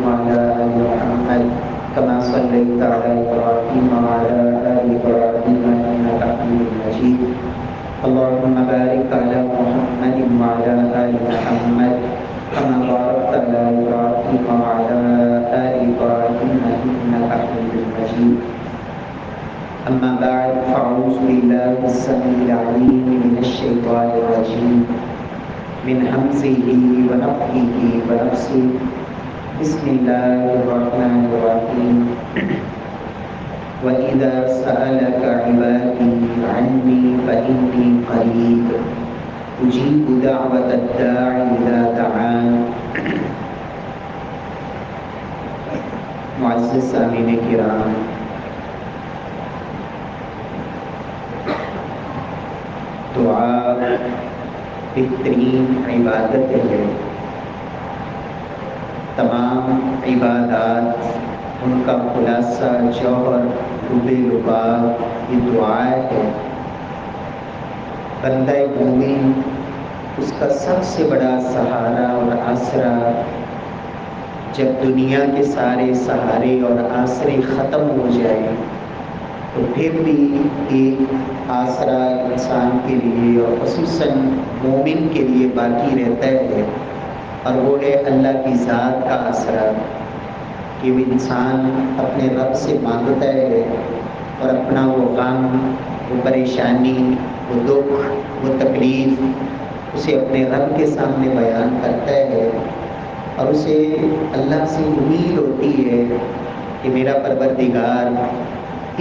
وعلى آل محمد كما صليت على إبراهيم وعلى آل إبراهيم إنك حميد مجيد اللهم بارك على محمد وعلى آل محمد كما باركت على إبراهيم وعلى آل إبراهيم إنك حميد مجيد أما بعد فأعوذ بالله السميع العليم من الشيطان الرجيم من همزه ونفخه ونفسه بسم الله الرحمن الرحيم وإذا سألك عبادي عني فإني قريب أجيب دعوة الداع إذا دعان. معزز سامعین کرام، دعا بہترین عبادت ہے. تمام عبادات ان کا خلاصہ جوہر لب لباب یہ دعا ہے. بندہ مومن اس کا سب سے بڑا سہارا اور آسرا جب دنیا کے سارے سہارے اور آسرے ختم ہو جائیں تو پھر بھی ایک آسرا انسان کے لیے اور خصوصاً مومن کے لیے باقی رہتا ہے، اور وہ ہے اللہ کی ذات کا آسرا کہ وہ انسان اپنے رب سے مانگتا ہے اور اپنا وہ غم، وہ پریشانی، وہ دکھ، وہ تکلیف اسے اپنے رب کے سامنے بیان کرتا ہے، اور اسے اللہ سے امید ہوتی ہے کہ میرا پروردگار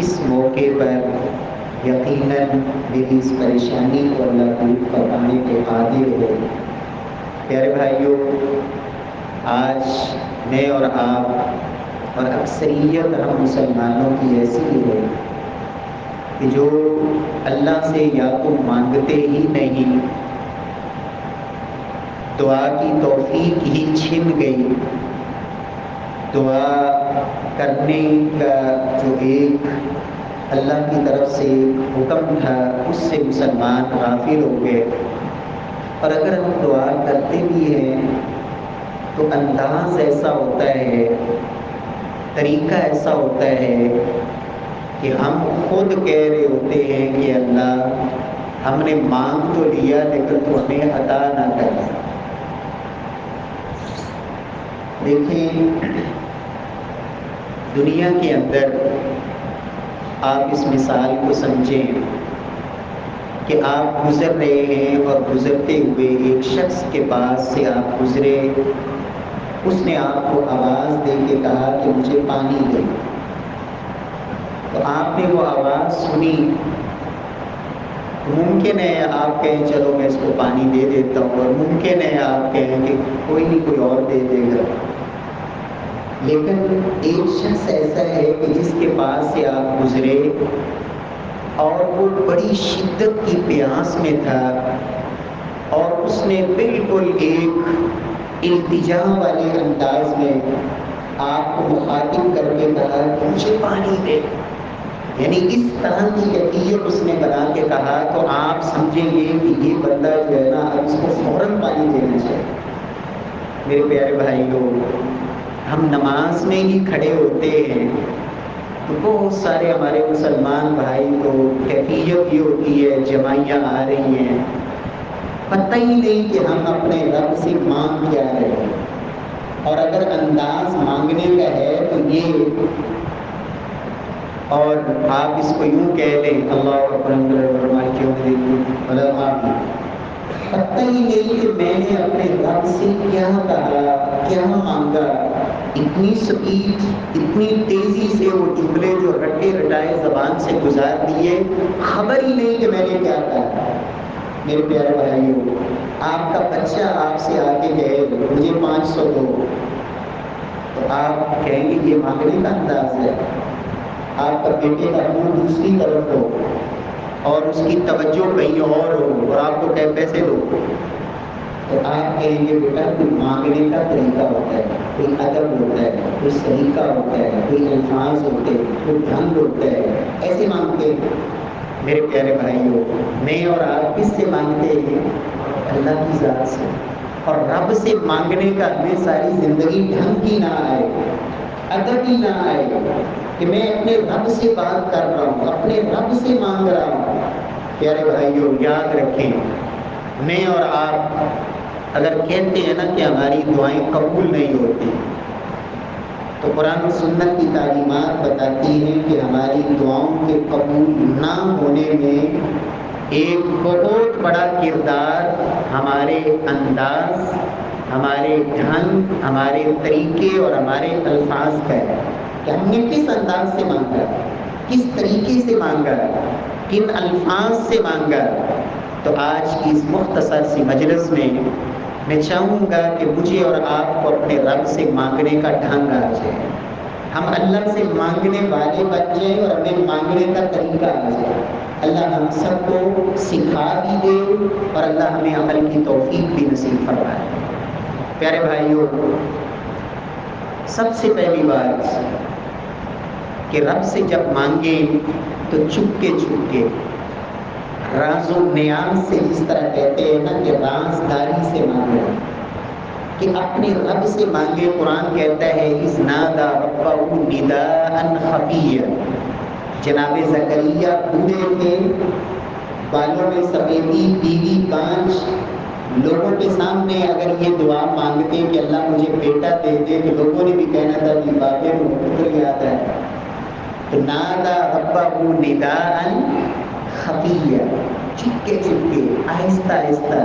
اس موقع پر یقیناً میری اس پریشانی کو اللہ دور فرمانے کے قادر ہے. پیارے بھائیوں، آج میں اور آپ اور اکثریت ہم مسلمانوں کی ایسی ہے کہ جو اللہ سے یا تو مانگتے ہی نہیں، دعا کی توفیق ہی چھن گئی. دعا کرنے کا جو ایک اللہ کی طرف سے حکم تھا اس سے مسلمان غافل ہو گئے. اور اگر ہم دعا کرتے بھی ہیں تو انداز ایسا ہوتا ہے، طریقہ ایسا ہوتا ہے کہ ہم خود کہہ رہے ہوتے ہیں کہ اللہ ہم نے مانگ تو لیا لیکن تو ہمیں عطا نہ کرنا. دیکھیں، دنیا کے اندر آپ اس مثال کو سمجھیں کہ آپ گزر رہے ہیں اور گزرتے ہوئے ایک شخص کے پاس سے آپ گزرے، اس نے آپ کو آواز دے کے کہا کہ مجھے پانی دے. تو آپ نے وہ آواز سنی. ممکن ہے آپ کہیں چلو میں اس کو پانی دے دیتا ہوں، اور ممکن ہے آپ کہیں کہ کوئی نہیں کوئی اور دے دے گا. لیکن ایک شخص ایسا ہے کہ جس کے پاس سے آپ گزرے اور وہ بڑی شدت کی پیاس میں تھا، اور اس نے بالکل ایک التجا والے انداز میں آپ کو مخاطب کر کے کہا کہ مجھے پانی دے. یعنی اس طرح کی کیفیت اس نے بنا کے کہا تو آپ سمجھیں گے کہ یہ بندہ جو ہے نا اب اس کو فوراً پانی دینا چاہیے. میرے پیارے بھائیوں، ہم نماز میں ہی کھڑے ہوتے ہیں تو بہت سارے ہمارے مسلمان بھائی کو کیفیت یہ ہوتی ہے، جمائیاں آ رہی ہیں، پتہ ہی نہیں کہ ہم اپنے رب سے مانگ کیا رہے ہیں. اور اگر انداز مانگنے کا ہے تو یہ، اور آپ اس کو یوں کہہ لیں اللہ اکبر کیوں پتہ ہی نہیں کہ میں نے اپنے رب سے کیا کہا، کیا مانگا. اتنی سپیڈ، اتنی تیزی سے وہ جملے جو رٹے رٹائے زبان سے گزار دیے، خبر ہی نہیں کہ میں نے کیا کہا. میرے پیارے بھائیوں، آپ کا بچہ آپ سے آ کے کہے مجھے 500 دو، تو آپ کہیں گے یہ مانگنے کا انداز ہے. آپ کا بیٹے کا منہ دوسری طرف ہو اور اس کی توجہ کہیں اور ہو اور آپ کو کہے پیسے دو، تو آپ کہیں گے بیٹا کوئی مانگنے کا طریقہ ہوتا ہے، کوئی ادب ہوتا ہے، کوئی سلیقہ ہوتا ہے، کوئی الفاظ ہوتے ہیں، کوئی ڈھنگ ہوتا ہے، ایسے مانگتے ہیں. میرے پیارے بھائیوں، میں اور آپ کس سے مانگتے ہیں؟ اللہ کی ذات سے. اور رب سے مانگنے کا ہمیں ساری زندگی ڈھنگ کی نہ آئے، ادب ہی نہ آئے کہ میں اپنے رب سے بات کر رہا ہوں، اپنے رب سے مانگ رہا ہوں۔ پیارے بھائیوں، یاد رکھیں، میں اور آپ اگر کہتے ہیں نا کہ ہماری دعائیں قبول نہیں ہوتی، تو قرآن و سنت کی تعلیمات بتاتی ہیں کہ ہماری دعاؤں کے قبول نہ ہونے میں ایک بہت بڑا کردار ہمارے انداز، ہمارے ڈھنگ، ہمارے طریقے اور ہمارے الفاظ کا ہے کہ ہم نے کس انداز سے مانگا، کس طریقے سے مانگا، کن الفاظ سے مانگا۔ تو آج کی اس مختصر سی مجلس میں چاہوں گا کہ مجھے اور آپ کو اپنے رب سے مانگنے کا ڈھنگ آ جائے، ہم اللہ سے مانگنے والے بن جائیں اور ہمیں مانگنے کا طریقہ آ جائے۔ اللہ ہم سب کو سکھا بھی دے اور اللہ ہمیں عمل کی توفیق بھی نصیب فرمائے۔ پیارے بھائیوں، سب سے پہلی بات کہ رب سے جب مانگیں تو چپ کے راز و نیاز سے، جس طرح کہتے ہیں نا کہ رازداری سے مانگیں، کہ اپنے رب سے مانگے۔ قرآن کہتا ہے اذ نادى ربه نداء خفيا۔ جناب زکریا بوڑھے تھے، بالوں میں سفیدی، بیوی کانچ، لوگوں کے سامنے اگر یہ دعا مانگتے کہ اللہ مجھے بیٹا دے دے تو لوگوں نے بھی کہنا تھا کہ بابے کو پتر یاد ہے۔ تو نادى ربه نداء خفيا، چپکے آہستہ آہستہ۔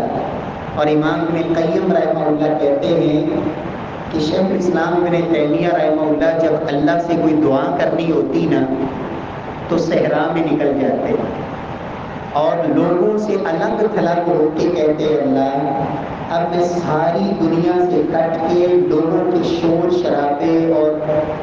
اور امام ابن قیم رحمہ اللہ کہتے ہیں کہ شیخ الاسلام ابن تیمیہ رحمہ اللہ جب اللہ سے کوئی دعا کرنی ہوتی نا تو صحرا میں نکل جاتے اور لوگوں سے الگ تھلگ ہو کے کہتے ہیں اللہ اب میں ساری دنیا سے کٹ کے لوگوں کے شور شرابے اور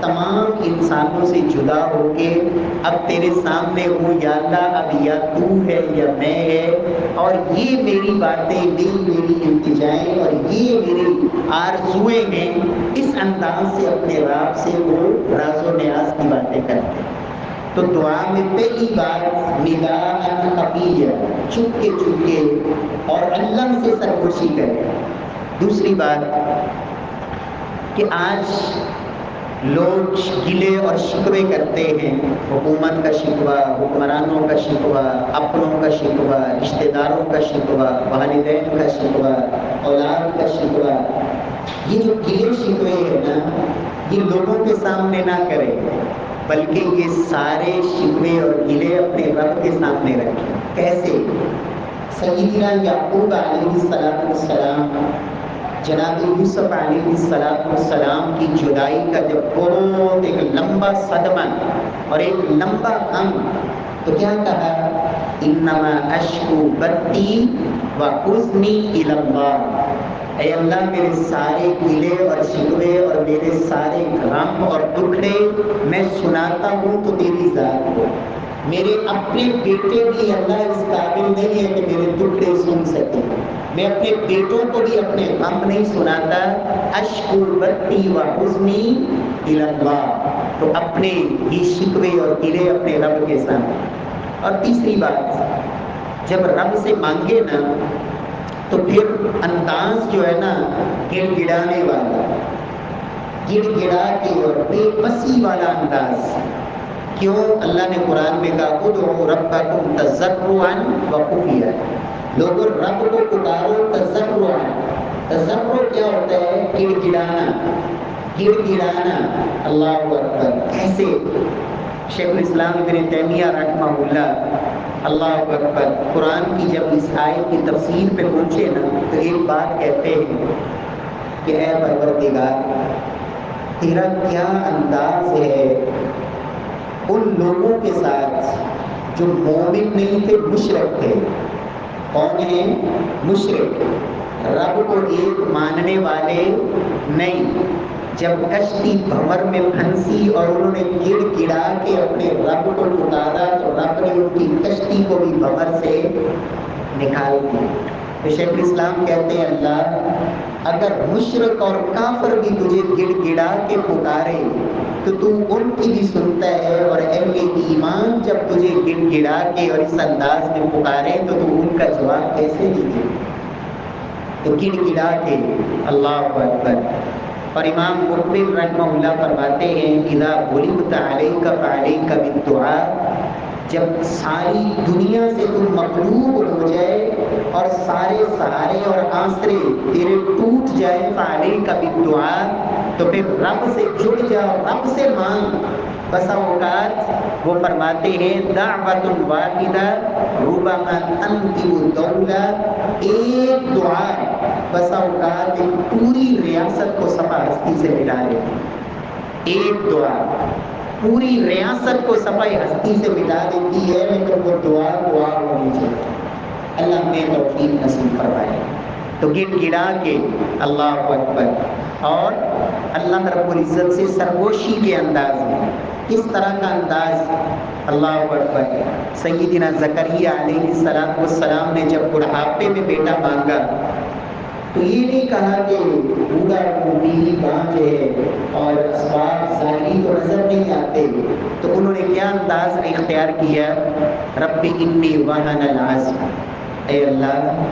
تمام انسانوں سے جدا ہو کے اب تیرے سامنے ہوں یا اللہ، اب یا تو ہے یا میں ہے، اور یہ میری باتیں، میری التجائیں اور یہ میری آرزوئیں ہیں۔ اس انداز سے اپنے رب سے وہ راز و نیاز کی باتیں کرتے ہیں۔ تو دعا میں پہلی بات نداء خفیہ، چپ کے اور اللہ سے سرگوشی کرے۔ دوسری بات کہ آج لوگ گلے اور شکوے کرتے ہیں، حکومت کا شکوہ، حکمرانوں کا شکوہ، اپنوں کا شکوہ، رشتہ داروں کا شکوہ، والدین کا شکوہ، اولاد کا شکوہ۔ یہ جو گلے شکوے ہیں نا، یہ لوگوں کے سامنے نہ کریں، بلکہ یہ سارے شکوے اور گلے اپنے رب کے سامنے رکھیں۔ کیسے؟ سیدنا یعقوب علیہ السلام، جناب یوسف علیہ السلام کی جدائی کا جب بہت ایک لمبا صدمہ اور ایک لمبا غم، تو کیا کہا؟ انما اشکو بثی وحزنی الی اللہ۔ اے اللہ، میرے سارے گلے اور شکوے اور میرے سارے غم اور دکھڑے میں سناتا ہوں تو تیری ذات کو۔ میرے اپنے بیٹے بھی اللہ اس قابل نہیں ہے کہ میرے دکھڑے سن سکے، میں اپنے بیٹوں کو بھی اپنے غم نہیں سناتا۔ اشکو بثی وحزنی الی اللہ، تو اپنے ہی شکوے اور گلے اپنے رب کے سامنے۔ اور تیسری بات، جب رب سے مانگے نا تو پھر انداز جو ہے نا گڑ گڑانے والا، گڑ گڑا کے اور بے بسی والا انداز۔ کیوں؟ اللہ نے قرآن میں کہا ادعوا ربکم تضرعا وخفیا، لوگوں رب کو پکارو تضرعا۔ تضرع کیا ہوتا ہے؟ گڑ گڑانا، گڑ گڑانا۔ اللہ اکبر۔ کیسے؟ شیخ الاسلام ابن تیمیہ رحمہ اللہ اکبر قرآن کی جب اس آیت کی تفسیر پہ پہنچے نا تو ایک بات کہتے ہیں کہ اے پروردگار، تیرا کیا انداز ہے ان لوگوں کے ساتھ جو مومن نہیں تھے، مشرک تھے۔ کون ہیں؟ مشرک، رب کو ایک ماننے والے نہیں۔ جب کشتی بھنور میں پھنسی اور انہوں نے گڑ گڑا کے اپنے رب کو پکارا تو رب نے ان کی کشتی کو بھی بھنور سے نکال دیا۔ تو شیخ الاسلام کہتے ہیں اللہ، اگر مشرک اور کافر بھی تجھے گڑ گڑا کے پکارے تو ان کی بھی سنتا ہے، اور اہل ایمان جب تجھے گڑ گڑا کے اور اس انداز میں پکارے تو ان کا جواب کیسے دیجیے؟ تو گڑ گڑا کے اللہ اکبر. اور امام مقبل رحمہ اللہ فرماتے ہیں اذا غلبت علیک فعلیک بالدعاء، جب ساری دنیا سے تم مغلوب ہو جائے اور سارے سہارے اور آسرے تیرے ٹوٹ جائے فعلیک بالدعاء، تو پھر رب سے جڑ جا، رب سے مانگ. بسا اوقات وہ فرماتے ہیں دعوت واحدہ ربما تنقب دولہ، ایک دعا بسا اوقات ایک پوری ریاست کو صفا ہستی سے ملا دیتی. ایک دعا پوری ریاست کو صفائی ہستی سے مٹا دیتی ہے، لیکن وہ دعا ہونی چاہیے. اللہ نے توفیق نصیب فرمائے. تو گڑ گڑا کے اللہ اکبر. اور اللہ رب العزت سے سرگوشی کے انداز میں، کس طرح کا انداز، اللہ اکبر. سیدنا زکریا علیہ السلام نے جب بڑھاپے میں بیٹا مانگا تو یہ نہیں کہا کہ بوڑھا بیوی بانج ہے اور اسباب ظاہری تو نظر نہیں آتے، تو انہوں نے کیا انداز اختیار کیا؟ رب انی وہن العظم، اے اللہ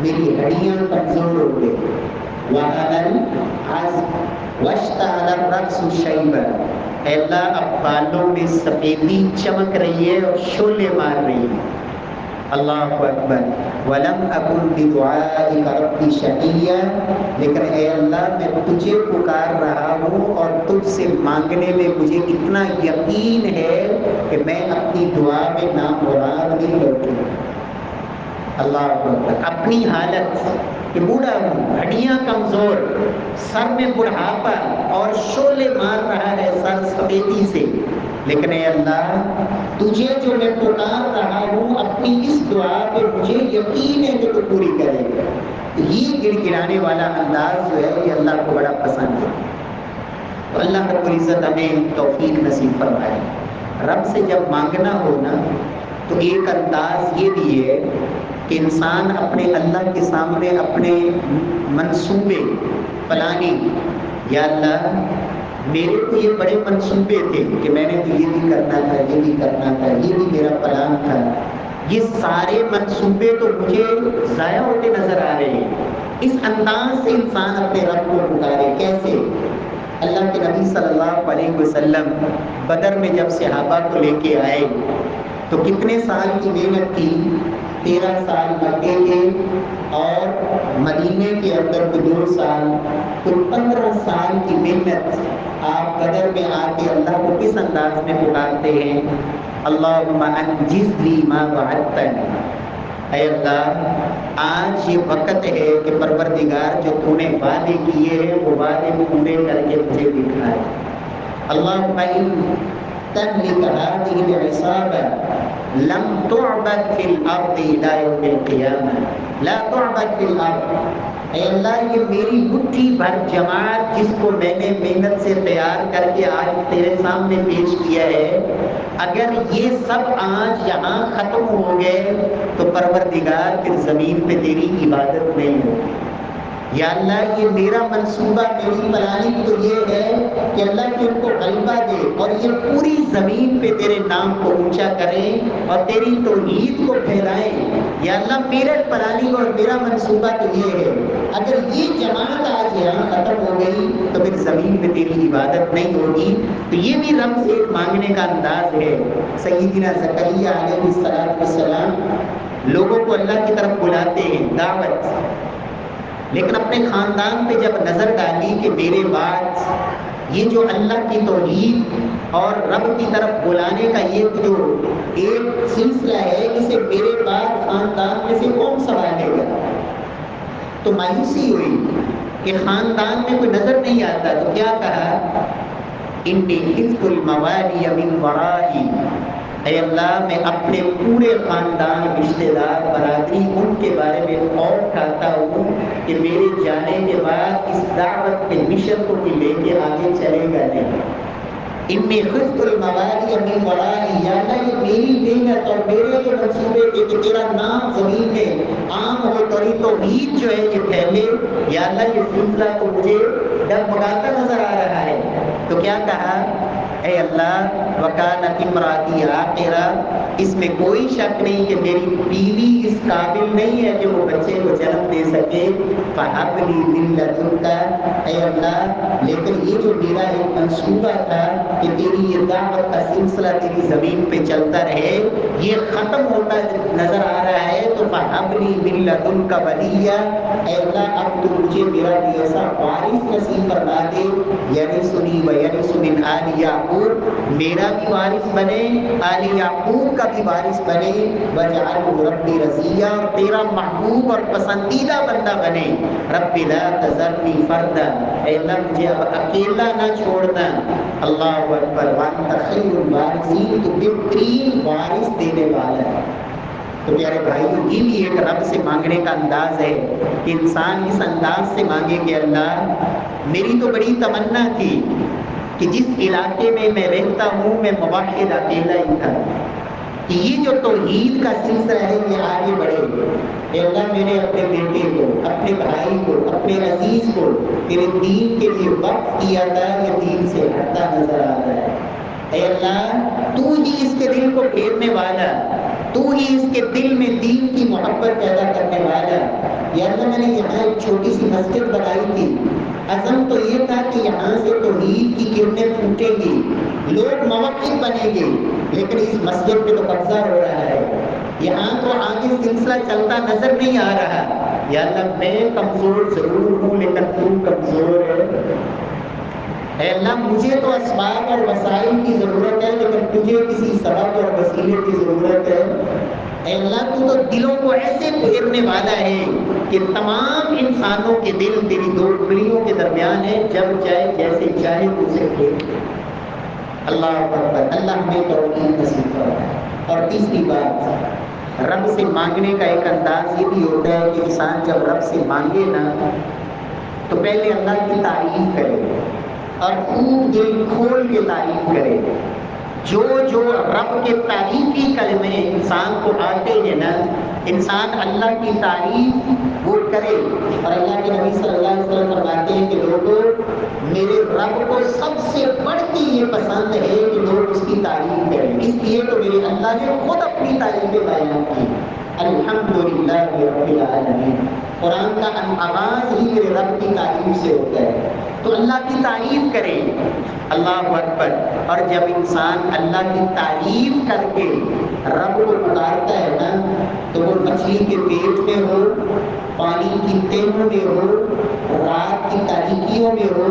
میری ہڈیاں کمزور ہو گئی، وہن العظم واشتعل الرأس شیبا، اے اللہ اب بالوں میں سفیدی چمک رہی ہے اور شعلے مار رہی ہے. اللہ اکبر. ولم اکن بدعائک رب شقیا، لیکن اے اللہ میں تجھے پکار رہا ہوں اور تجھ سے مانگنے میں مجھے اتنا یقین ہے کہ میں اپنی دعا میں نامراد نہیں لوٹوں. اللہ اکبر. اپنی حالت کہ بوڑھا ہوں، ہڈیاں کمزور، سر میں بڑھاپا اور شعلے مار رہا ہے سر سفیدی سے، لیکن اے اللہ تجھے جو میں پکار رہا ہوں اپنی اس دعا پہ مجھے یقین ہے کہ تو پوری کرے گا. یہ گڑ گڑانے والا انداز جو ہے یہ اللہ کو بڑا پسند ہے. تو اللہ رب العزت ہمیں توفیق نصیب فرمائے. رب سے جب مانگنا ہو نا تو ایک انداز یہ بھی ہے کہ انسان اپنے اللہ کے سامنے اپنے منصوبے پلاننگ، یا اللہ میرے تو یہ بڑے منصوبے تھے کہ میں نے تو یہ بھی کرنا تھا، یہ بھی کرنا تھا، یہ بھی میرا پلان تھا، یہ سارے منصوبے تو مجھے ضائع ہوتے نظر آ رہے ہیں. اس انداز سے انسان اپنے رب کو پکارے. کیسے؟ اللہ کے نبی صلی اللہ علیہ وسلم بدر میں جب صحابہ کو لے کے آئے تو کتنے سال کی محنت کی؟ 13 سال مکے کے اور مدینے کے اندر 2 سال، کل 15 سال کی محنت. آپ بدر میں آ کے اللہ کو کس انداز میں پکارتے ہیں؟ اللہم انجز لی ما وعدتنی، اے اللہ آج یہ وقت ہے کہ پروردگار جو تو نے وعدے کیے ہیں وہ وعدے پورے کر کے مجھے دکھائے. اللہم ان تہلک هذه العصابہ لم تعبد فی الارض الى یوم القیامہ، لا تعبد فی الارض. اے اللہ یہ میری مٹھی بھر جماعت جس کو میں نے محنت سے تیار کر کے آج تیرے سامنے پیش کیا ہے، اگر یہ سب آج یہاں ختم ہو گئے تو پروردگار پھر زمین پہ تیری عبادت نہیں ہوگی. یا اللہ یہ میرا منصوبہ، میری پلاننگ تو یہ ہے کہ اللہ تو ان کو غلبہ دے اور یہ پوری زمین پہ تیرے نام کو اونچا کریں اور تیری توحید کو پھیلائیں. یا اللہ میرا پلاننگ اور میرا منصوبہ تو یہ ہے، اگر یہ جماعت آج یہاں ختم ہو گئی تو پھر زمین پہ تیری عبادت نہیں ہوگی. تو یہ بھی رب سے مانگنے کا انداز ہے. سیدنا زکریا علیہ السلام لوگوں کو اللہ کی طرف بلاتے ہیں، دعوت، لیکن اپنے خاندان پہ جب نظر ڈالی کہ میرے بعد یہ جو اللہ کی توحید اور رب کی طرف بلانے کا یہ جو ایک سلسلہ ہے، اسے میرے بعد خاندان میں سے کون سنبھالے گا؟ تو مایوسی ہوئی کہ خاندان میں کوئی نظر نہیں آتا. تو کیا کہا؟ انی خفت الموالی من ورائی، اے اللہ میں اپنے پورے خاندان، رشتے دار، برادری، ان کے بارے میں خوف کھاتا ہوں کہ میرے جانے کے بعد اس دعوت کے مشن کو بھی لے کے آگے چلے گا نہیں. انی خفت الموالی من ورائی، یا اللہ یہ میری محنت اور میرے جو منصوبے تھے کہ تیرا نام زمین میں عام ہو، تیری توحید جو ہے یہ پھیلے، یا اللہ یہ سلسلہ تو مجھے ڈگمگاتا نظر آ رہا ہے. تو کیا کہا؟ اے اللہ وکانت امراتی عاقرا، اس میں کوئی شک نہیں کہ میری بیوی اس قابل نہیں ہے کہ وہ بچے کو جنم دے سکے، فہب لی من لدنک، اے اللہ لیکن یہ جو میرا ایک منصوبہ تھا کہ تیری یہ دعوت کا سلسلہ تیری زمین پہ چلتا رہے، یہ ختم ہوتا نظر آ رہا ہے، تو فہب لی من لدنک ولیہ، اے اللہ اب تو مجھے میرا بھی ایسا وارث نصیب فرما دے، یرثنی ویرث من آل یعقوب، میرا بھی وارث بنے، آل یعقوب کا بھی وارث بنے، وجعلہ ربی رضیہ، اور تیرا محبوب اور پسندیدہ بندہ بنے، رب لا تذرنی فردا، اے اللہ مجھے اب اکیلا نہ چھوڑنا، اللہ اکبر، وانت خیر الوارثین، تو بہترین وارث دینے والا ہے۔ تو پیارے بھائیو، یہ بھی ایک رب سے مانگنے کا انداز ہے کہ انسان اس انداز سے مانگے کہ اللہ میری تو بڑی تمنا تھی کہ جس علاقے میں میں رہتا ہوں میں موحد اکیلا ہی تھا، کہ یہ جو توحید کا سلسلہ ہے یہ آگے بڑھے، اے اللہ میں نے اپنے بیٹے کو، اپنے بھائی کو، اپنے عزیز کو تیرے دین کے لیے وقف کیا تھا، یہ دین سے ہٹتا نظر آ رہا ہے، اے اللہ تو ہی اس کے دل کو پھیرنے والا، تو ہی اس کے دل میں دین کی محبت پیدا کرنے والا، یا اللہ میں نے یہاں ایک چھوٹی سی مسجد بنائی تھی، عزم تو یہ تھا کہ یہاں سے توحید کی کرنیں پھوٹیں گی، لوگ موحد بنیں گے، لیکن اس مسجد پہ تو قبضہ ہو رہا ہے، یہاں تو آگے سلسلہ چلتا نظر نہیں آ رہا، یا اللہ میں کمزور ضرور ہوں لیکن تو کمزور ہے، اے اللہ مجھے تو اسباب اور وسائل کی ضرورت ہے لیکن تجھے کسی سبب اور وسیلے کی ضرورت ہے، اے اللہ تو دلوں کو ایسے پھیرنے والا ہے کہ تمام انسانوں کے دل تیری دو انگلیوں کے درمیان ہے، جب چاہے جیسے چاہے اسے پھیر، اللہ اکبر، اللہ ہمیں توفیق نصیب فرمائے۔ اور تیسری بات، رب سے مانگنے کا ایک انداز یہ بھی ہوتا ہے کہ انسان جب رب سے مانگے نا تو پہلے اللہ کی تعریف کرے اور خوب دل کھول کے تعریف کرے، جو رب کے تعریفی کلمے انسان کو آتے ہیں نا، انسان اللہ کی تعریف وہ کرے، اور اللہ کے نبی صلی اللہ علیہ وسلم فرماتے ہیں کہ لوگوں میرے رب کو سب سے بڑھ کے یہ پسند ہے کہ لوگ اس کی تعریف کریں، اس لیے تو میرے اللہ نے خود اپنی تعریفیں بیان کی، الحمدللہ رب العالمین، قرآن کا آغاز ہی میرے رب کی تعریف سے ہوتا ہے، تو اللہ کی تعریف کرے، اللہ اکبر، اور جب انسان اللہ کی تعریف کر کے رب کو پکارتا ہے نا، تو وہ مچھلی کے پیٹ میں ہو، پانی کی تہوں میں ہو، رات کی تاریکیوں میں ہو،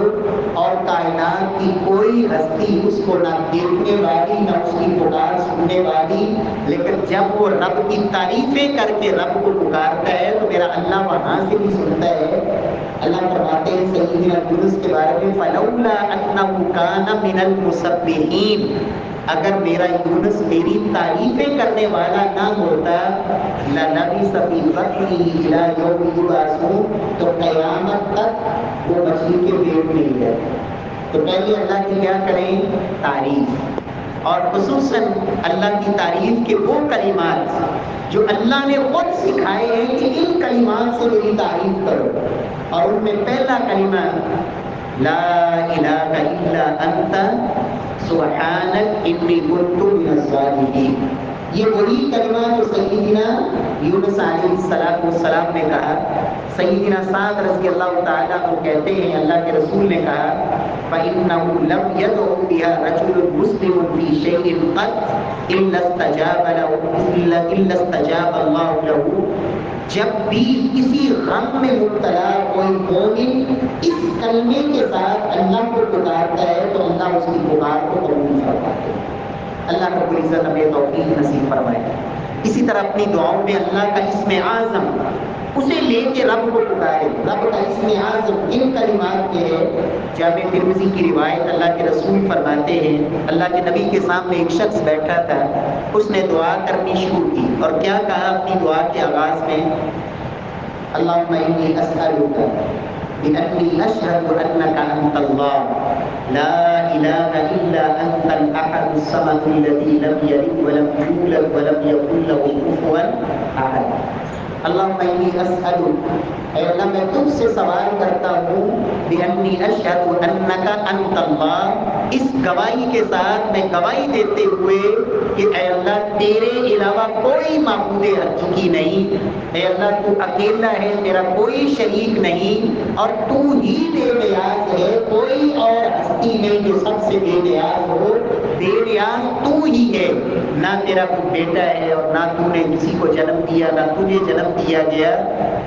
اور کائنات کی کوئی ہستی اس کو نہ دیکھنے والی نہ اس کی پکار سننے والی، لیکن جب وہ رب کی تعریفیں کر کے رب کو پکارتا ہے تو میرا اللہ وہاں سے بھی سنتا ہے۔ اللہ فرماتے ہیں سیدنا یونس کے بارے میں، فلولا انہ کان من المسبحین، اگر میرا یونس میری تعریفیں کرنے والا نہ ہوتا، للبث فی بطنہ الی یوم یبعثون، تو قیامت تک وہ مچھلی کے پیٹ میں ہی ہے۔ تو پہلے اللہ کی کیا کریں؟ تعریف، اور خصوصاً اللہ کی تعریف کے وہ کلمات جو اللہ نے خود سکھائے ہیں کہ ان کلمات سے میری تعریف کرو، اور ان میں پہلا کلمہ لا الہ الا انت سبحانک انی کنت من الظالمین، یہ وہی کلمہ جو سیدنا یونس علیہ السلام نے کہا۔ سیدنا سعد رضی اللہ تعالیٰ عنہ کہتے ہیں اللہ کے رسول نے کہا فَإِنَّهُ لَمْ يَدْعُ بِهَا رَجُلٌ مُسْلِمٌ فِي شَيْءٍ قَطْ إِلَّا اسْتَجَابَ اللَّهُ لَهُ، جب بھی کسی غم میں مبتلا کوئی مومن اس کلمے کے ساتھ اللہ کو پکارتا ہے تو اللہ اس کی پکار کو قبول فرماتے ہیں۔ اللہ رب العزت ہمیں توفیق نصیب فرمائے۔ اسی طرح اپنی دعاؤں میں اللہ کا اسم اعظم اسے لے کے رب کو پکارے۔ رب کا اسم اعظم ان کلمات میں ہے۔ جامع ترمذی کی روایت، اللہ کے رسول فرماتے ہیں اللہ کے نبی کے سامنے ایک شخص بیٹھا تھا، اس نے دعا کرنی شروع کی اور کیا کہا اپنی دعا کے آغاز میں؟ اللہم انی اسألک بأنی اشہد انک انت اللہ لا الہ الا انت الاحد الصمد الذی لم یلد ولم یولد ولم یکن له کفوا احد۔ اللہم انی اسألک، اے اللہ میں تجھ سے سوال کرتا ہوں بِأَنِّي أَشْهَدُ أَنَّكَ أَنْتَ اللَّهُ، اس گواہی کے ساتھ میں گواہی دیتے ہوئے کہ اے اللہ تیرے علاوہ کوئی معبود حق کی نہیں، اے اللہ تو اکیلا ہے، تیرا کوئی شریک نہیں، اور تو ہی بے نیاز ہے، کوئی اور ہستی نہیں جو سب سے بے نیاز ہو، بے نیاز تو ہی ہے، نہ تیرا کوئی بیٹا ہے اور نہ تو نے کسی کو جنم دیا، نہ تجھے جنم دیا گیا،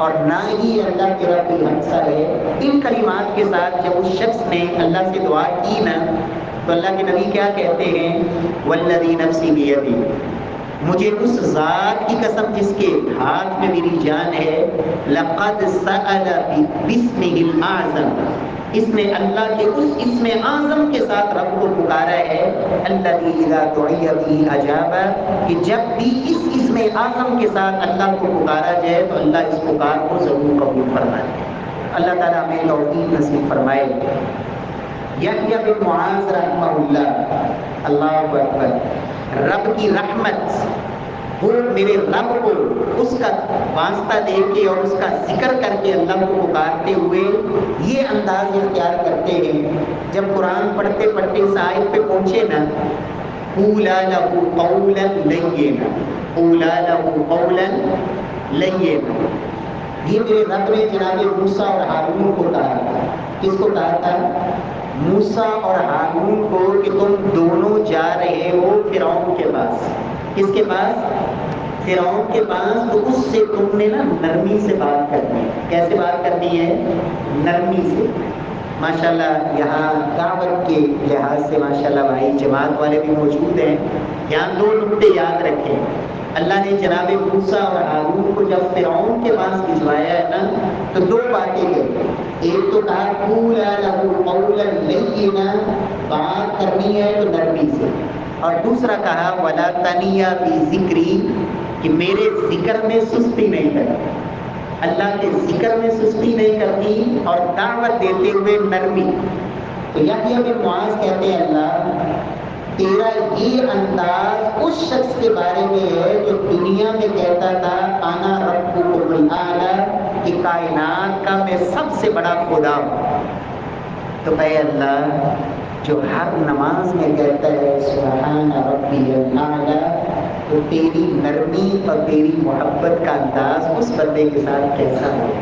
اور نہ ہی اللہ تیرا کوئی ہمسر ہے۔ ان کلمات کے ساتھ جب اس شخص نے اللہ سے دعا کی نا تو اللہ کے نبی کیا کہتے ہیں؟ والذی نفسی بیدی، مجھے اس ذات کی قسم جس کے ہاتھ میں میری جان ہے، لقد سأل باسمہ الاعظم، اس نے اللہ کے اس اسم اعظم کے ساتھ رب کو پکارا ہے، الذی اذا دعی به اجاب، کہ جب بھی اس اسم اعظم کے ساتھ اللہ کو پکارا جائے تو اللہ اس پکار کو ضرور قبول فرمائے۔ اللہ تعالیٰ ہمیں توفیق نصیب فرمائے۔ یحییٰ بن معاذ رحمہ اللہ، اللہ اکبر، رب کی رحمت، وہ میرے رب کو اس کا واسطہ دے کے اور اس کا ذکر کر کے اللہ کو پکارتے ہوئے یہ انداز اختیار کرتے ہیں۔ جب قرآن پڑھتے پڑھتے اس آیت پہ پہنچے نا، قولا لہ قولا لینا، قولا لہ قولا لینا، یہ میرے رب نے جناب موسیٰ اور ہارون کو کہا تھا۔ کس کو کہا تھا؟ موسیٰ اور ہارون کو، کہ تم دونوں جا رہے ہو فرعون کے پاس۔ کس کے پاس؟ فرعون کے پاس، تو اس سے تم نے نا نرمی سے بات کرنی ہے۔ کیسے بات کرنی ہے؟ نرمی سے۔ ماشاءاللہ یہاں دعوت کے لحاظ سے ماشاءاللہ بھائی جماعت والے بھی موجود ہیں، یہاں دو نقطے یاد رکھیں۔ اللہ نے جناب موسیٰ اور ہارون کو جب فرعون کے پاس بھجوایا ہے نا تو دو باتیں کہی، ایک تو کہا قولا لہ قولا لینا، بات کرنی ہے تو نرمی سے، اور دوسرا کہا ولا تنیا فی ذکری، کہ میرے ذکر میں سستی نہیں کرنی، اللہ کے ذکر میں سستی نہیں کرنی، اور دعوت دیتے ہوئے نرمی۔ تو یحییٰ بن معاذ کہتے ہیں اللہ تیرا یہ انداز اس شخص کے بارے میں ہے جو دنیا میں کہتا تھا انا ربکم الاعلی، کہ کائنات کا میں سب سے بڑا خدا ہوں۔ تو اے اللہ جو ہر نماز میں کہتا ہے سبحان ربی الاعلی، تو تیری نرمی اور تیری محبت کا انداز اس بندے کے ساتھ کیسا ہو؟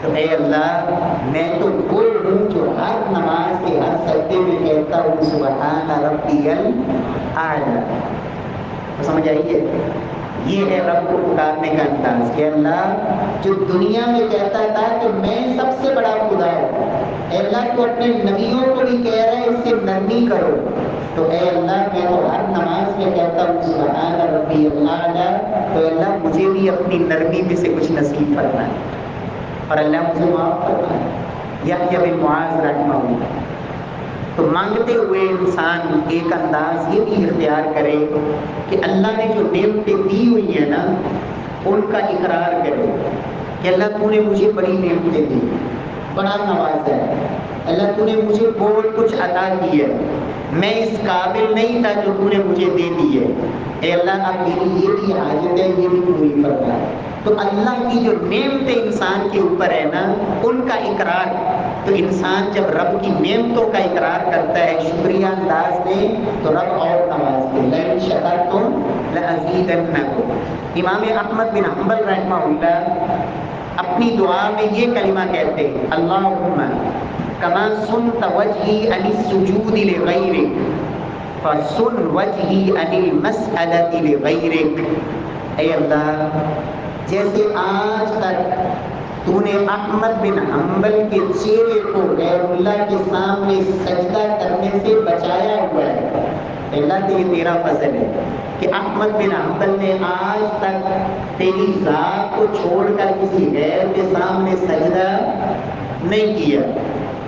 تو اے اللہ میں تو وہ ہوں جو ہر نماز کے ہر سجدے میں کہتا ہوں سبحان ربی الاعلی۔ تو سمجھ آئیے، یہ ہے رب کو پکارنے کا انداز کہ اللہ جو دنیا میں کہتا تھا کہ میں سب سے بڑا خدا ہوں، اے اللہ تو اپنے نبیوں کو بھی کہہ رہا ہے اس سے نرمی کرو، تو اے اللہ میں تو ہر نماز میں کہتا ہوں سبحان ربی الاعلی، تو اللہ مجھے بھی اپنی نرمی میں سے کچھ نصیب فرمائے اور اللہ مجھے معاف فرمائے۔ یحییٰ بن معاذ رحمہ اللہ۔ تو مانگتے ہوئے انسان ایک انداز یہ بھی اختیار کرے کہ اللہ نے جو نعمتیں دی ہوئی ہیں نا ان کا اقرار کرے کہ اللہ تو نے مجھے بڑی نعمتیں دی، بڑا نوازا ہے، اللہ تو نے مجھے بہت کچھ عطا کی ہے، میں اس قابل نہیں تھا جو تو نے مجھے دے دی ہے، اے اللہ اب میری یہ بھی حاجت ہے، یہ بھی پوری فرما۔ تو اللہ کی جو نعمتیں انسان کے اوپر ہے نا ان کا اقرار، تو انسان جب رب کی نعمتوں کا اقرار کرتا ہے شکریہ انداز میں تو رب اور نوازتے، لئن شکرتم لأزیدنکم۔ امام احمد بن حنبل رحمہ اللہ اپنی دعا میں یہ کلمہ کہتے ہیں اللہم کما سنت وجہی عن السجود لغیرک فسن وجہی عن المسألۃ لغیرک۔ اے اللہ جیسے آج تک تو نے احمد بن حنبل کے چہرے کو غیر اللہ کے سامنے سجدہ کرنے سے بچایا ہوا ہے، اللہ تو یہ تیرا فضل ہے کہ احمد بن حنبل نے آج تک تیری ذات کو چھوڑ کر کسی غیر کے سامنے سجدہ نہیں کیا۔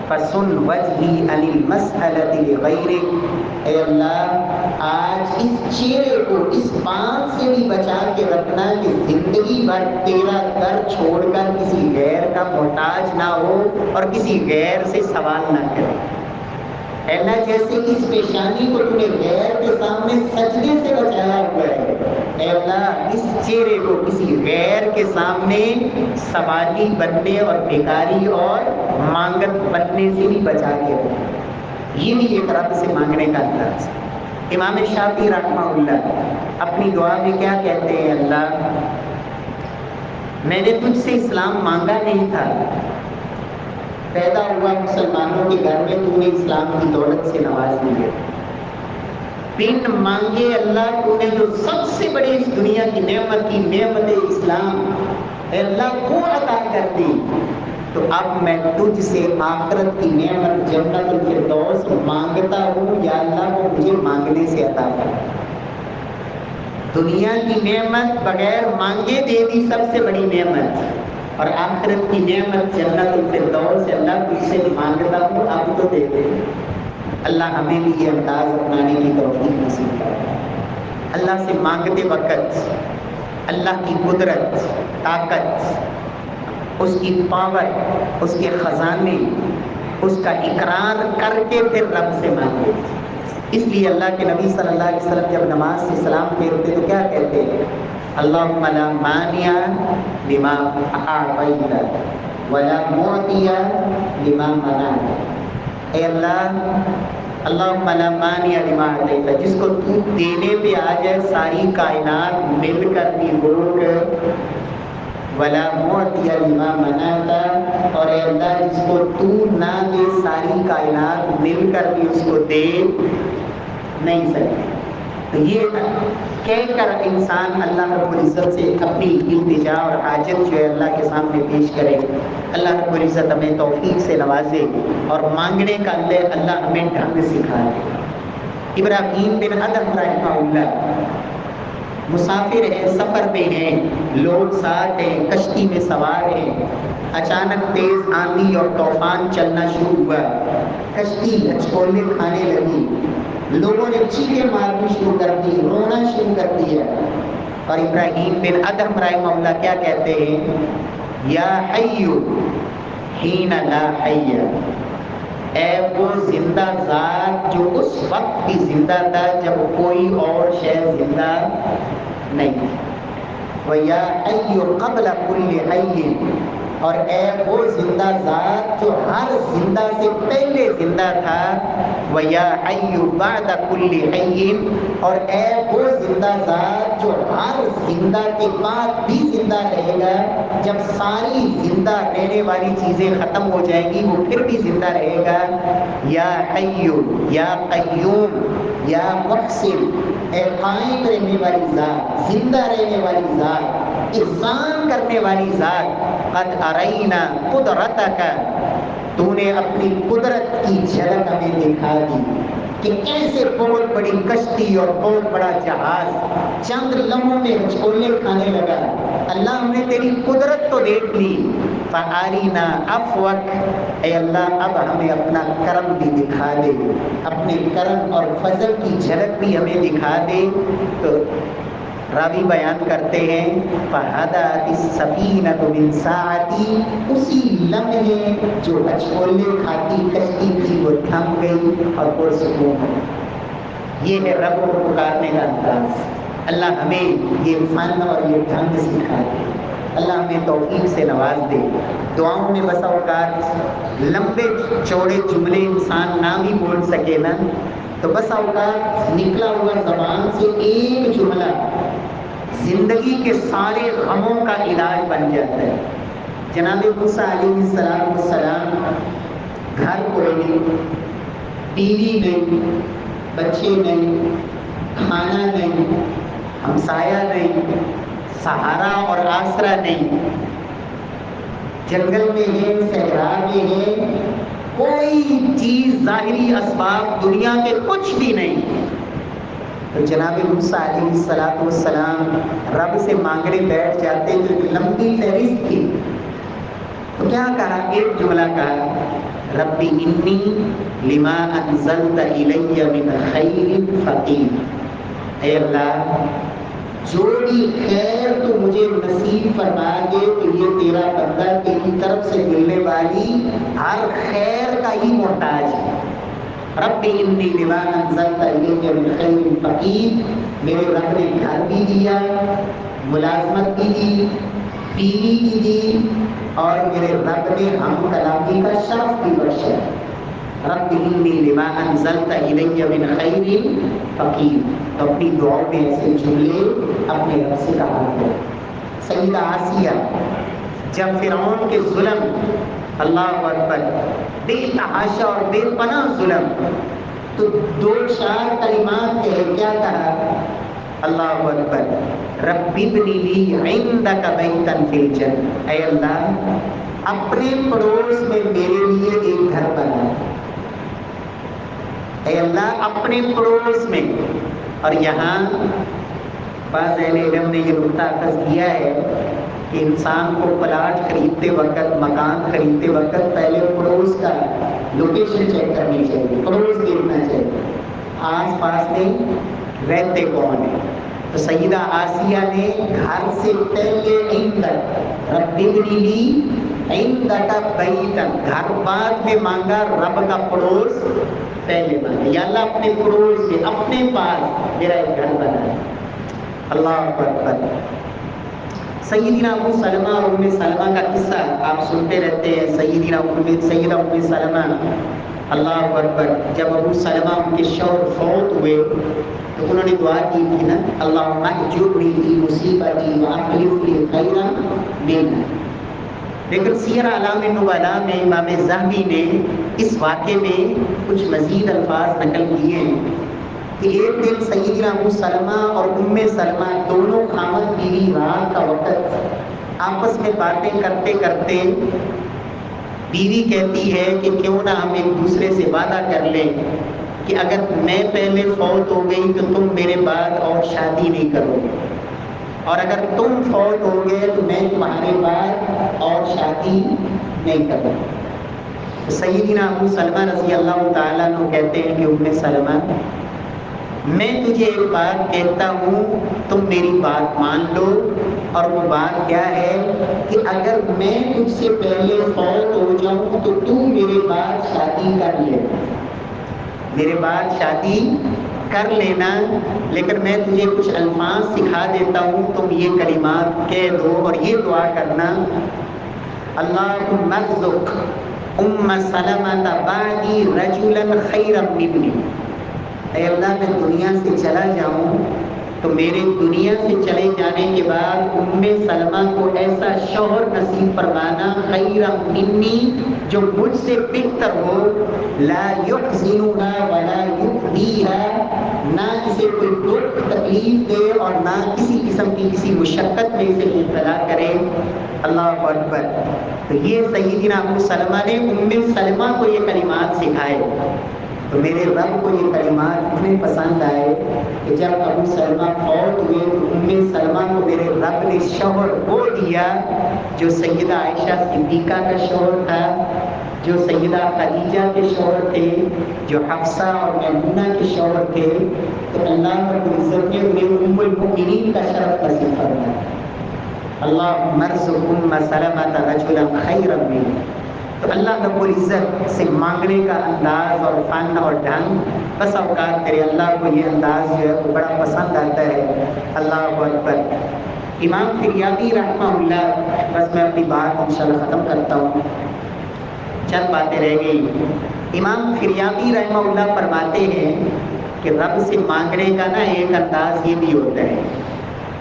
فسن وجہی عن المسألۃ لغیرک، اے اللہ آج اس چہرے کو اس بات سے بھی بچا کے رکھنا کہ زندگی بھر تیرا در چھوڑ کر کسی غیر کا محتاج نہ ہو اور کسی غیر سے سوال نہ کرے۔ اے اللہ جیسے اس پیشانی کو تو نے غیر کے سامنے سجدے سے بچایا ہوا ہے، اے اللہ اس چہرے کو کسی غیر کے سامنے سوالی بننے اور بیکاری اور مانگت بننے سے بھی بچا کے رکھے۔ یہ بھی ایک رب سے مانگنے کا انداز۔ امام شافعی رحمہ اللہ اپنی دعا میں کیا کہتے ہیں؟ اللہ میں نے تجھ سے اسلام مانگا نہیں تھا، پیدا ہوا مسلمانوں کے گھر میں، تو نے اسلام کی دولت سے نواز دیا۔ بن مانگے اللہ تو نے جو سب سے بڑی اس دنیا کی نعمت کی، نعمت اسلام، اے اللہ کو عطا کر دی، تو اب میں تجھ سے آخرت کی نعمت جنت الفردوس مانگتا ہوں، یا اللہ وہ مجھے مانگنے سے عطا کر۔ دنیا کی نعمت بغیر مانگے دے دی سب سے بڑی نعمت، اور آخرت کی نعمت جنت الفردوس، اللہ تجھ سے مانگتا ہوں اب تو دے دے۔ اللہ ہمیں بھی یہ انداز اپنانے کی توفیق نصیب کرے۔ اللہ سے مانگتے وقت اللہ کی قدرت، طاقت، اس کی پاور، اس کے خزانے، اس کا اقرار کر کے پھر رب سے مانگے۔ اس لیے اللہ کے نبی صلی اللہ علیہ وسلم جب نماز سے سلام پھیرتے تو کیا کہتے ہیں؟ اللہم لا مانع لما اعطیت ولا معطی لما منعت۔ اے اللہ، اللہم لا مانع لما اعطیت، جس کو تو دینے پہ آ جائے ساری کائنات مل کر بھی روک، ولا معطی لما منعت، اور اے اللہ جس کو تو نہ دے ساری کائنات مل کر بھی اس کو دے نہیں سکتے۔ تو یہ کہہ کر انسان اللہ رب العزت سے اپنی التجا اور حاجت جو ہے اللہ کے سامنے پیش کرے۔ اللہ رب العزت ہمیں توفیق سے نوازے اور مانگنے کا اللہ ہمیں ڈھنگ سکھائے۔ ابراہیم بن ادم رحمہ اللہ مسافر ہیں، سفر میں ہیں، لوگ ساتھ ہیں، کشتی میں سوار ہیں، اچانک تیز آندھی اور طوفان چلنا شروع ہوا، کشتی ہچکولے کھانے لگی، لوگوں نے چیخیں مارنی شروع کر دی، رونا شروع کر دیا، اور ابراہیم بن ادم رحمہ اللہ کیا کہتے ہیں؟ یا حی حین لا حی، اے وہ زندہ ذات جو اس وقت بھی زندہ تھا جب کوئی اور شے زندہ نہیں تھی، وَيَا حَيُّ قَبْلَ كُلِّ حَيٍّ، اور اے وہ زندہ ذات جو ہر زندہ سے پہلے زندہ تھا، وَيَا حَيُّ بَعْدَ كُلِّ حَيٍّ، اور اے وہ زندہ ذات جو ہر زندہ کے بعد بھی زندہ رہے گا، جب ساری زندہ رہنے والی چیزیں ختم ہو جائیں گی وہ پھر بھی زندہ رہے گا۔ یا حی یا قیوم یا محسن، اے قائم رہنے والی ذات، زندہ رہنے والی ذات، احسان کرنے والی ذات، قد ارینا قدرتک، تو نے اپنی قدرت کی جھلک ہمیں دکھا دی کہ کیسے بہت بڑی کشتی اور بہت بڑا جہاز چند لمحوں میں ہچکولے کھانے لگا۔ اللہ ہم نے تیری قدرت تو دیکھ لی، فَأَرِنَا عَفْوَكَ، اے اللہ اب ہمیں اپنا کرم بھی دکھا دے، اپنے کرم اور فضل کی جھلک بھی ہمیں دکھا دے۔ تو راوی بیان کرتے ہیں فَحَدَتِ السَّفِينَةُ مِنْ سَاعَتِي، اسی لمحے جو ہچکولے کھاتی کشتی تھی وہ تھم گئی اور پرسکون ہو۔ یہ ہے رب کو پکارنے کا انداز۔ اللہ ہمیں یہ فن اور یہ ڈھنگ سکھائے، اللہ ہمیں توفیق سے نواز دے۔ دعاؤں میں بسا اوقات لمبے چوڑے جملے انسان نہ بھی بول سکے نا، تو بسا اوقات نکلا ہوا زبان سے ایک جملہ زندگی کے سارے غموں کا علاج بن جاتا ہے۔ جناب موسیٰ علیہ السلام گھر کوئی نہیں، بیوی نہیں، بچے نہیں، کھانا نہیں، ہمسایہ نہیں، سہارا اور آسرا نہیں، جنگل میں ہے، صحرا میں ہے، کوئی چیز ظاہری اسباب دنیا کے کچھ بھی نہیں، تو جناب موسیٰ علیہ السلام رب سے مانگنے بیٹھ جاتے جو ایک لمبی فہرست تھی، تو کیا کہا؟ ایک جملہ کہا، ربی انی لما انزلت الی من خیر فقیر، اے اللہ جو بھی خیر تو مجھے نصیب فرما دے، تو یہ تیرا بندہ تیری طرف سے ملنے والی ہر خیر کا ہی محتاج ہے۔ رب انی لما انزلت الی من خیر فقیر، میرے رب نے گھر بھی دیا، ملازمت بھی دی، بیوی بھی دی، اور میرے رب نے ہم کلامی کا شرف بھی بخشا۔ رب انی لما انزلت الی من خیر فقیر، تو اپنی دعاؤں میں ایسے جملے اپنے رب سے کہا کرو۔ سیدہ آسیہ جب فرعون کے ظلم، اللہ اکبر، بے تحاشا اور بے پناہ ظلم، تو دو چار کلمات کہے، کیا کہا؟ اللہ اکبر، رب ابن لی عندک بیتا فی الجنہ، اے اللہ اپنے پڑوس میں میرے لیے ایک گھر بنا، اے اللہ اپنے پڑوس میں۔ اور یہاں بعض اہل علم نے یہ نقطہ اخذ کیا ہے کہ انسان کو پلاٹ خریدتے وقت، مکان خریدتے وقت پہلے پڑوس کا لوکیشن چیک کرنی چاہیے، پڑوس دیکھنا چاہیے، آس پاس میں رہتے کون ہیں۔ تو سیدہ آسیہ نے گھر سے پہلے عندک، رب ابن لی عندک بیتا، گھر بعد میں مانگا، رب کا پڑوس پہلے مانگا، یا اللہ اپنے پڑوس سے، اپنے پاس میرا ایک گھر بنا۔ اللہ اکبر۔ سیدنا ابو سلمہ اور ام سلمہ کا قصہ آپ سنتے رہتے ہیں، سیدہ ام سلمہ، اللہ اکبر، جب ابو سلمہ ان کے شوہر فوت ہوئے تو انہوں نے دعا کی تھی نا، اللہم اجرنی فی مصیبتی واخلف لی خیرا منہا۔ لیکن سیر اعلام نبلاء میں امام ذہبی نے اس واقعے میں کچھ مزید الفاظ نقل کیے ہیں کہ ایک دن سیدنا ابو سلمہ اور ام سلمہ دونوں خامد بیوی رات کا وقت آپس میں باتیں کرتے کرتے، بیوی کہتی ہے کہ کیوں نہ ہم ایک دوسرے سے وعدہ کر لیں کہ اگر میں پہلے فوت ہو گئی تو تم میرے بعد اور شادی نہیں کرو گے، اور اگر تم فوت ہو گئے تو میں تمہارے بعد اور شادی نہیں کروں۔ سیدنا ابو سلمہ رضی اللہ تعالیٰ عنہ کہتے ہیں کہ ام سلمہ، میں تجھے ایک بات کہتا ہوں، تم میری بات مان لو، اور وہ بات کیا ہے کہ اگر میں تجھ سے پہلے فوت ہو جاؤں تو تو میرے بعد شادی کر لے، میرے بعد شادی کر لینا، لیکن میں تجھے کچھ الفاظ سکھا دیتا ہوں، تم یہ کلمات کہہ دو اور یہ دعا کرنا، اللہم ارزق ام سلمہ بعدی رجلا خیرا منی، اے اللہ میں دنیا سے چلا جاؤں تو میرے دنیا سے چلے جانے کے بعد ام سلمہ کو ایسا شوہر نصیب فرمانا، خیرا منی، جو مجھ سے بہتر ہو، لا یحزنها ولا یؤذیها، نہ اسے کوئی دکھ تکلیف دے اور نہ کسی قسم کی کسی مشقت میں اسے مبتلا کرے۔ اللہ اکبر۔ تو یہ سیدنا ابو سلمہ نے ام سلمہ کو یہ کلمات سکھائے، تو میرے رب کو یہ کلمات اتنے پسند آئے کہ جب ابو سلمہ فوت ہوئے تو ام سلمہ کو میرے رب نے شوہر وہ دیا جو سیدہ عائشہ صدیقہ کا شوہر تھا، جو سیدہ خدیجہ کے شوہر تھے، جو حفصہ اور میمونہ کے شوہر تھے، تو اللہ رب العزت نے انہیں ام المؤمنین کا شرف نصیب فرمایا۔ اللہم ارزق ام سلمہ رجلا خیرا منہ۔ تو اللہ رب العزت سے مانگنے کا انداز اور فن اور ڈھنگ، بس اوقات میرے اللہ کو یہ انداز جو ہے وہ بڑا پسند آتا ہے۔ اللہ اکبر۔ امام فریابی رحمہ اللہ، بس میں اپنی بات انشاءاللہ ختم کرتا ہوں، چند باتیں رہ گئی۔ امام فریابی رحمہ اللہ فرماتے ہیں کہ رب سے مانگنے کا نا ایک انداز یہ بھی ہوتا ہے،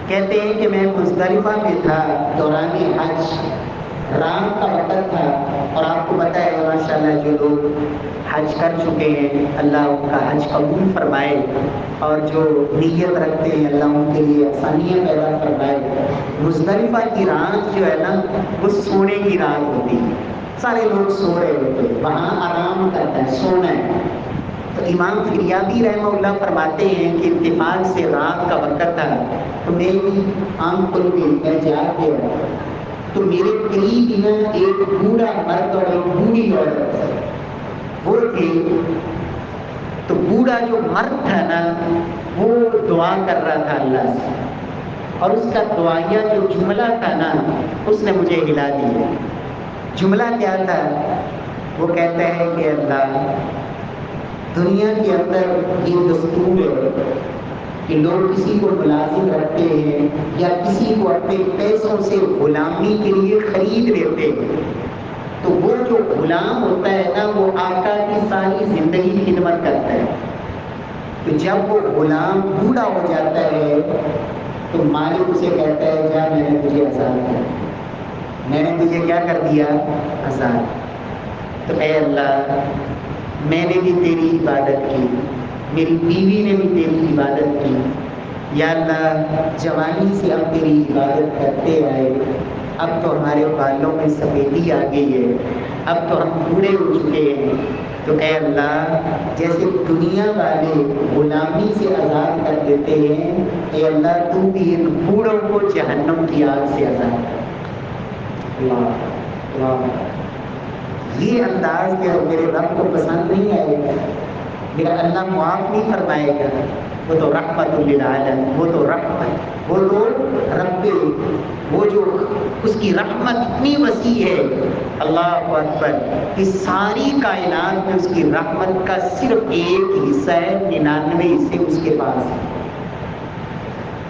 کہتے ہیں کہ میں مزدلفہ میں تھا دوران حج، رات کا وقت تھا، اور آپ کو پتہ ہے ماشاءاللہ جو لوگ حج کر چکے ہیں اللہ ان کا حج قبول فرمائے، اور جو نیت رکھتے ہیں اللہ ان کے لیے آسانیاں پیدا فرمائے۔ مزدلفہ کی رات جو ہے نا وہ سونے کی رات ہوتی ہے، سارے لوگ سو رہے ہوتے ہیں، وہاں آرام کرنا ہے، سونا ہے۔ تو امام فریابی رحمہ اللہ فرماتے ہیں کہ اتفاق سے رات کا وقت تھا تو میری آنکھ کھل گئی، میں جاگ گیا، تو میرے قریب ہی نا ایک بوڑھا مرد اور ایک بوڑھی عورت وہ تھے، تو بوڑھا جو مرد تھا نا وہ دعا کر رہا تھا اللہ سے، اور اس کا دعائیہ جو جملہ تھا نا اس نے مجھے ہلا دیا۔ جملہ کیا تھا؟ وہ کہتا ہے کہ اللہ دنیا کے اندر یہ دستور ہے کہ لوگ کسی کو ملازم رکھتے ہیں یا کسی کو اپنے پیسوں سے غلامی کے لیے خرید لیتے ہیں، تو وہ جو غلام ہوتا ہے نا وہ آقا کی ساری زندگی خدمت کرتا ہے. تو جب وہ غلام بوڑھا ہو جاتا ہے تو مالک اسے کہتا ہے جا میں نے تجھے آزاد کر دیا، میں نے تجھے کیا کر دیا؟ آزاد. تو اے اللہ میں نے بھی تیری عبادت کی، میری بیوی نے بھی تیری عبادت کی، یا اللہ جوانی سے ہم تیری عبادت کرتے آئے، اب تو ہمارے بالوں میں سفیدی آ گئی ہے، اب تو ہم بوڑھے ہو چکے ہیں، تو اے اللہ جیسے دنیا والے غلامی سے آزاد کر دیتے ہیں، اے اللہ تو بھی ان بوڑھوں کو جہنم کی آگ سے آزاد کر. اللہ اللہ، یہ انداز میرے رب کو پسند نہیں آئے گا، میرا اللہ معاف نہیں فرمائے گا. وہ تو رحمت للعالم، وہ تو رحمت، وہ تو رب، وہ جو اس کی رحمت اتنی وسیع ہے، اللہ اکبر، کہ ساری کائنات میں اس کی رحمت کا صرف ایک حصہ ہے، 99 حصے اس کے پاس ہیں.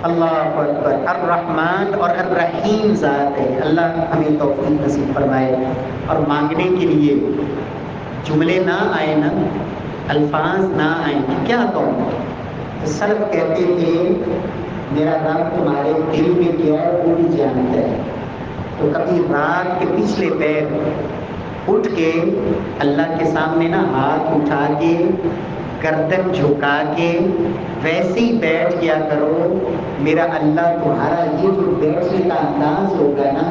اللہ اکبر. الرحمن اور الرحیم ذات ہے. اللہ ہمیں توفیق نصیب فرمائے. اور مانگنے کے لیے جملے نہ آئے نا، الفاظ نہ آئیں کہ کیا کہوں. سلف کہتے تھے میرا رب تمہارے دل میں کیا ہے وہ بھی جانتا ہے. تو کبھی رات کے پچھلے پیر اٹھ کے اللہ کے سامنے نا ہاتھ اٹھا کے گردن جھکا کے ویسے ہی بیٹھ گیا کرو. میرا اللہ تمہارا یہ جو بیٹھنے کا انداز ہوگا نا،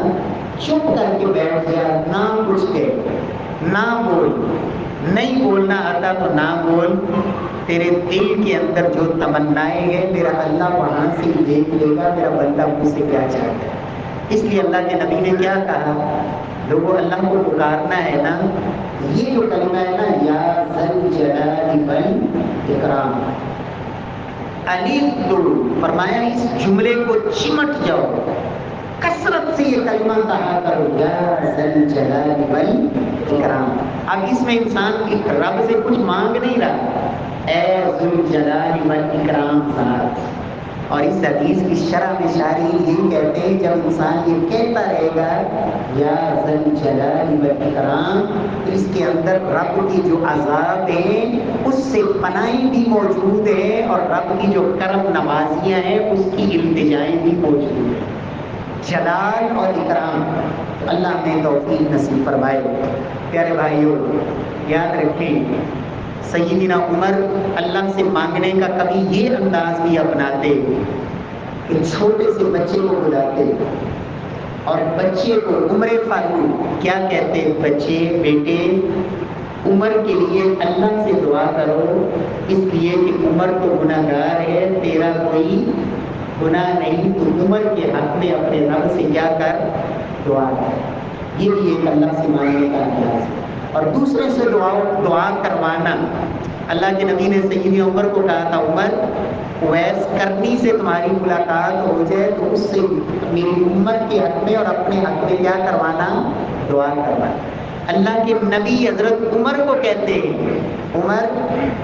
چپ کر کے بیٹھ جا، نہ کچھ کہہ، نہ بول، نہیں بولنا آتا تو نہ بول. تیرے دل کے اندر جو تمنائیں ہیں میرا اللہ وہاں سے ہی دیکھ لے گا میرا بندہ مجھ سے کیا چاہتا ہے. اس لیے اللہ کے نبی نے کیا کہا، لوگوں اللہ کو پکارنا ہے نا، یہ جو کلمہ ہے نا، یا ذل جلال والاکرام، الف دو، فرمایا اس جملے کو چمٹ جاؤ، کثرت سے یہ کلمہ کہا کرو، یا ذل جلال والاکرام. اب اس میں انسان کی رب سے کچھ مانگ نہیں رہا، اے ذل جلال والاکرام ذات. اور اس حدیث کی شرح میں شارحین یہ کہتے ہیں جب انسان یہ کہتا رہے گا یا ذل جلال والاکرام، تو اس کے اندر رب کی جو عذاب ہیں اس سے پناہیں بھی موجود ہیں، اور رب کی جو کرم نوازیاں ہیں اس کی التجائیں بھی موجود ہیں. جلال اور اکرام، اللہ نے توفیق نصیب فرمائے. پیارے بھائیوں یاد رکھیں، سیدنا عمر اللہ سے مانگنے کا کبھی یہ انداز بھی اپناتے کہ چھوٹے سے بچے کو بلاتے اور بچے کو عمر فاروق کیا کہتے، بچے بیٹے عمر کے لیے اللہ سے دعا کرو، اس لیے کہ عمر تو گناہ گار ہے، تیرا کوئی گناہ نہیں، تو عمر کے حق میں اپنے رب سے کیا کر، دعا کر. یہ بھی ایک اللہ سے مانگنے کا انداز ہے. اور دوسرے سے دعا کروانا، اللہ کے نبی نے سیدنا عمر کو کہا تھا، عمر ویس کرنی سے تمہاری ملاقات ہو جائے تو اس سے میری امت کے حق میں اور اپنے حق میں کیا کروانا، دعا کروانا. اللہ کے نبی حضرت عمر کو کہتے ہیں، عمر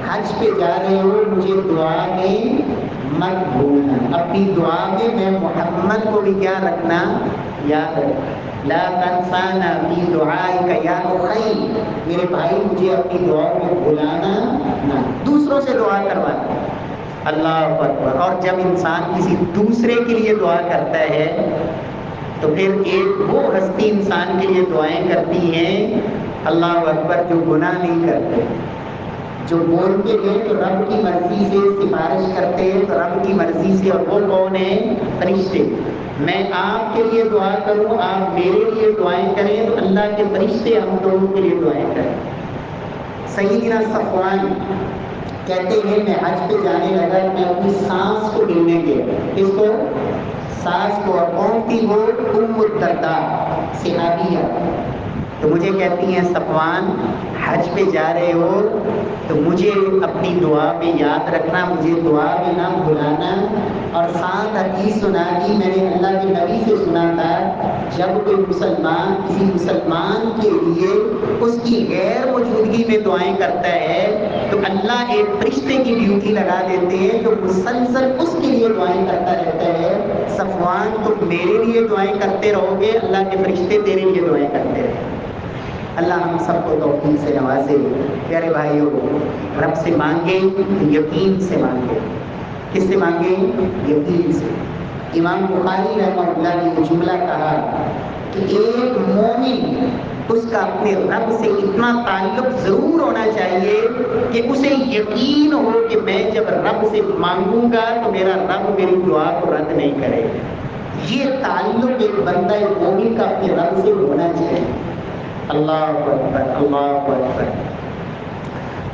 حج پہ جا رہے ہو، مجھے دعا میں مت بھولنا، اپنی دعا میں محمد کو بھی کیا رکھنا، یاد رکھنا. لا تنسانا فی دعائک یا اخی، میرے بھائی مجھے اپنی دعاؤں میں بھلانا نہ. دوسروں سے دعا کروانا، اللہ اکبر. اور جب انسان کسی دوسرے کے لیے دعا کرتا ہے تو پھر ایک وہ ہستی انسان کے لیے دعائیں کرتی ہیں، اللہ اکبر، جو گناہ نہیں کرتے، جو بولتے ہیں تو رب کی مرضی سے سفارش کرتے ہیں تو رب کی مرضی سے. اور وہ کون ہیں؟ فرشتے. میں آپ کے لیے دعا کروں، آپ میرے لیے دعائیں کریں تو اللہ کے فرشتے ہم دونوں کے لیے دعائیں کریں. سیدنا صفوان کہتے ہیں میں حج پہ جانے لگا، میں اپنی سانس کو گننے گیا. اس کو سانس کو، اور کون تھی وہ؟ ام الدرداء صحابیہ. تو مجھے کہتی ہیں صفوان حج پہ جا رہے ہو تو مجھے اپنی دعا میں یاد رکھنا، مجھے دعا میں نہ بھلانا۔ اور ساتھ حدیث سنا دی، میں نے اللہ کے نبی سے سنا تھا، جب کوئی مسلمان کسی مسلمان کے لیے اس کی غیر موجودگی میں دعائیں کرتا ہے تو اللہ ایک فرشتے کی ڈیوٹی لگا دیتے ہیں جو مسلسل اس کے لیے دعائیں کرتا رہتا ہے۔ صفوان تم میرے لیے دعائیں کرتے رہو گے، اللہ کے فرشتے تیرے لیے دعائیں کرتے رہیں۔ اللہ ہم سب کو توفیق سے نوازے۔ پیارے بھائیوں، رب سے مانگیں یقین سے مانگیں۔ کس سے مانگیں؟ یقین سے۔ امام بخاری رحمہ اللہ نے یہ جملہ کہا کہ ایک مومن اس کا اپنے رب سے اتنا تعلق ضرور ہونا چاہیے کہ اسے یقین ہو کہ میں جب رب سے مانگوں گا تو میرا رب میری دعا کو رد نہیں کرے گا۔ یہ تعلق ایک بندہ ایک مومن کا اپنے رب سے ہونا چاہیے۔ اللہ اکبر، اللہ اکبر۔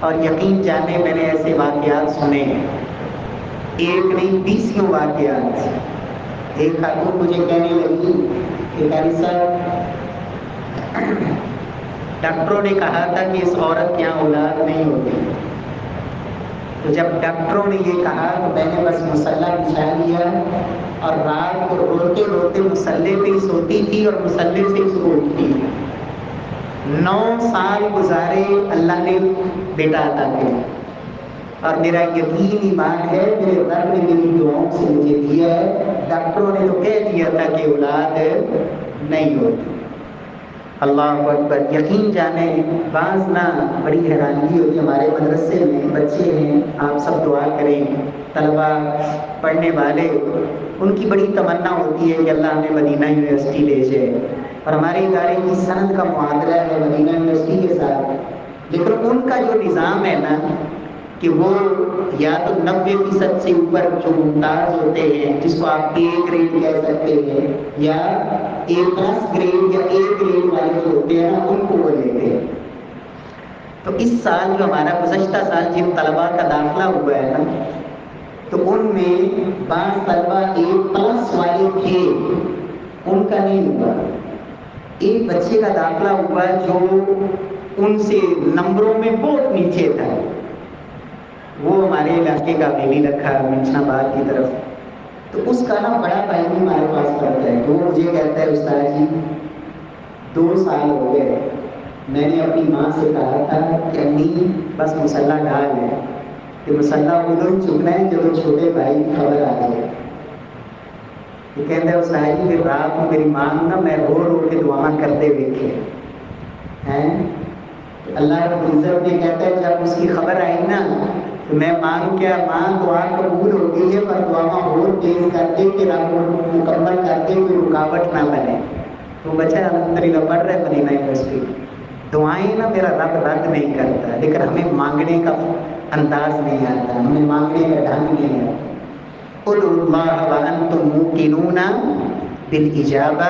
اور یقین جانے میں نے ایسے واقعات سنے ہیں، ایک نہیں 20 واقعات۔ ایک خاتون مجھے کہنے لگی کہ قاری صاحب ڈاکٹروں نے کہا تھا کہ اس عورت کے یہاں اولاد نہیں ہوتی، تو جب ڈاکٹروں نے یہ کہا تو میں نے بس مصلی بچھا لیا اور رات کو روتے روتے مصلی پہ ہی سوتی تھی اور مصلی سے ہی صبح اٹھتی تھی۔ 9 سال گزارے، اللہ نے بیٹا عطا کیا اور میرا یقین ایمان ہے میرے رب نے میری دعاؤں سے مجھے دیا ہے۔ ڈاکٹروں نے تو کہہ دیا تھا کہ اولاد نہیں ہوتی۔ اللہ اکبر۔ یقین جانے بعض نہ بڑی حیرانگی ہوتی ہے، ہمارے مدرسے میں بچے ہیں، آپ سب دعا کریں، طلبا پڑھنے والے، ان کی بڑی تمنا ہوتی ہے کہ اللہ ہمیں مدینہ یونیورسٹی لے جائے، اور ہمارے ادارے کی سند کا معادلہ ہے مدینہ یونیورسٹی کے ساتھ، لیکن ان کا جو نظام ہے نا کہ وہ یا تو 90% سے اوپر جو ممتاز ہوتے ہیں جس کو آپ A گریڈ کہہ سکتے ہیں، یا A+ گریڈ یا A گریڈ والے جو ہوتے ہیں نا ان کو وہ لیتے ہیں۔ تو اس سال جو ہمارا گزشتہ سال جن طلباء کا داخلہ ہوا ہے نا، تو ان میں بعض طلباء A+ والے تھے، ان کا نہیں ہوا۔ ایک بچے کا داخلہ ہوا جو ان سے نمبروں میں بہت نیچے تھا، وہ ہمارے علاقے کا بیلی رکھا منشن آباد کی طرف، تو اس کا نا بڑا بھائی بھی ہمارے پاس پڑھتا ہے، وہ مجھے کہتا ہے استاد جی 2 سال ہو گئے، میں نے اپنی ماں سے کہا تھا کہ امی بس مصلی ڈال ہے کہ مصلی ادھر چکنا ہے جب چھوٹے بھائی کی خبر آ جائے۔ یہ کہتا ہے استاد جی پھر رات کو میری ماں نا میں رو رو کے دعائیں کرتے دیکھے ہیں۔ اللہ رب العزت نے کہتا ہے جب اس کی خبر آئی نا تو میں مانوں کیا ماں دعا قبول ہو گئی ہے، پر دعا اور تیز کر دے کہ رب مکمل کر دے، کوئی رکاوٹ نہ بنے۔ تو بچہ الحمدللہ پڑھ رہے مدینہ یونیورسٹی، دعائیں نا میرا رب رد نہیں کرتا، لیکن ہمیں مانگنے کا انداز نہیں آتا، ہمیں مانگنے کا ڈھنگ نہیں آتا۔ ادعوا اللہ وانتم موقنون بالاجابہ،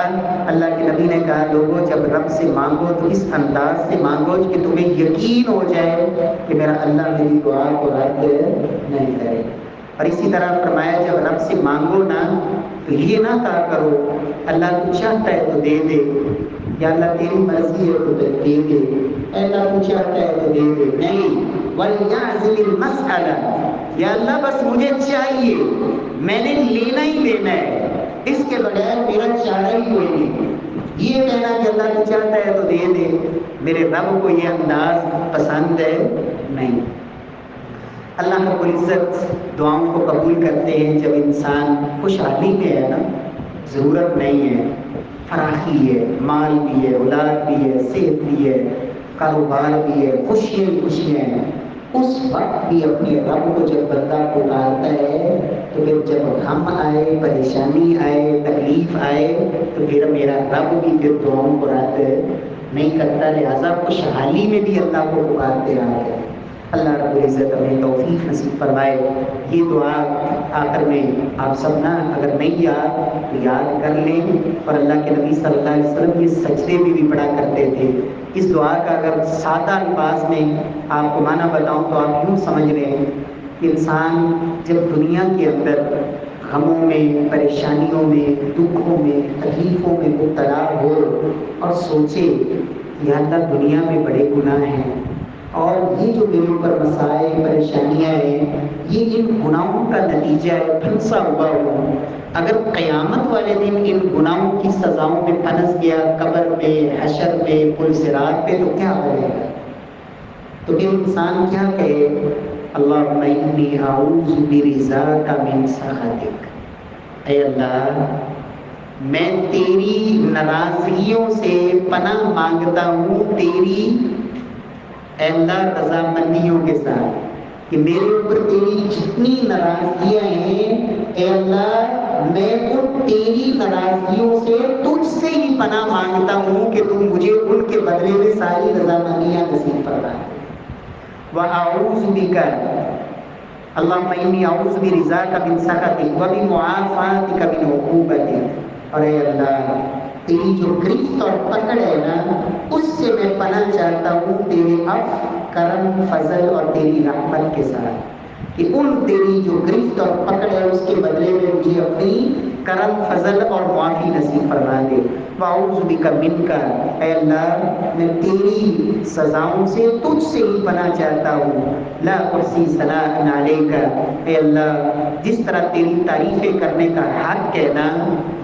اللہ کے نبی نے کہا لوگوں جب رب سے مانگو تو اس انداز سے مانگو کہ تمہیں یقین ہو جائے کہ میرا اللہ میری دعا کو رد نہیں کرے۔ اور اسی طرح فرمایا جب رب سے مانگو نا تو یہ نہ کہا کرو اللہ تو چاہتا ہے تو دے دے، یا اللہ تیری مرضی ہے تو دے دے، اللہ تو چاہتا ہے تو دے دے، نہیں، وَلْيَعْزِمِ الْمَسْأَلَةَ، یا اللہ بس مجھے چاہیے، میں نے لینا ہی لینا ہے، اس کے بغیر میرا چارہ ہی کوئی نہیں۔ یہ کہنا کہ اللہ تو چاہتا ہے تو دے دے، میرے رب کو یہ انداز پسند ہے نہیں۔ اللہ رب العزت دعاؤں کو قبول کرتے ہیں جب انسان خوشحالی میں ہے نا، ضرورت نہیں ہے، فراخی ہے، مال بھی ہے، اولاد بھی ہے، صحت بھی ہے، کاروبار بھی ہے، خوشیاں ہی خوشیاں ہیں، اس وقت بھی اپنے رب کو جب بندہ پکارتا ہے تو پھر جب غم آئے، پریشانی آئے، تکلیف آئے تو پھر میرا رب بھی پھر دعاؤں کو رد نہیں کرتا، لہٰذا خوشحالی میں بھی اللہ کو پکارتے رہے۔ اللہ رب العزت ہمیں توفیق نصیب فرمائے۔ یہ دعا آخر میں آپ سب نا اگر نہیں یاد تو یاد کر لیں، اور اللہ کے نبی صلی اللہ علیہ وسلم یہ سجدے میں بھی پڑھا کرتے تھے۔ اس دعا کا اگر سادہ الفاظ میں آپ کو معنی بتاؤں تو آپ یوں سمجھ لیں کہ انسان جب دنیا کے اندر غموں میں، پریشانیوں میں، دکھوں میں، تکلیفوں میں مبتلا ہو اور سوچے یا اللہ دنیا میں بڑے گناہ ہیں، اور یہ جو میرے اوپر مسائل پریشانیاں ہیں یہ ان گناہوں کا نتیجہ ہے، پھنسا ہوا ہوں۔ اگر قیامت والے دن ان گناہوں کی سزاؤں میں پھنس گیا، قبر پہ، حشر پہ، پل صراط پہ، تو کیا کرے گا؟ تو پھر انسان کیا کہے؟ اللہم انی اعوذ برضاک من سخطک، اے اللہ میں تیری ناراضگیوں سے پناہ مانگتا ہوں، تیری اے اللہ رضامندیوں کے ساتھ، کہ میرے اوپر تیری جتنی ناراضگیاں ہیں اے اللہ میں ان تیری ناراضگیوں سے تجھ سے ہی پناہ مانگتا ہوں کہ تم مجھے ان کے بدلے میں ساری رضامندیاں نصیب فرما دے۔ وَأَعُوذُ بِكَ اللہم انی اعوذ برضاک من سخطک وبمعافاتک من عقوبتک، اور اے اللہ تیری جو گرفت اور پکڑ ہے نا اس سے میں پناہ چاہتا ہوں تیرے عفو، کرم، فضل اور تیری رحمت کے ساتھ، کہ ان تیری جو گرفت اور پکڑ ہے اس کے بدلے میں مجھے اپنی کرم، فضل اور معافی نصیب فرما دے۔ وَأَعُوذُ بِكَ مِنْكَ، اے اللہ میں تیری سزاؤں سے تجھ سے ہی پناہ چاہتا ہوں۔ لا احصی ثناء علیک، اے اللہ جس طرح تیری تعریفیں کرنے کا حق ہے نا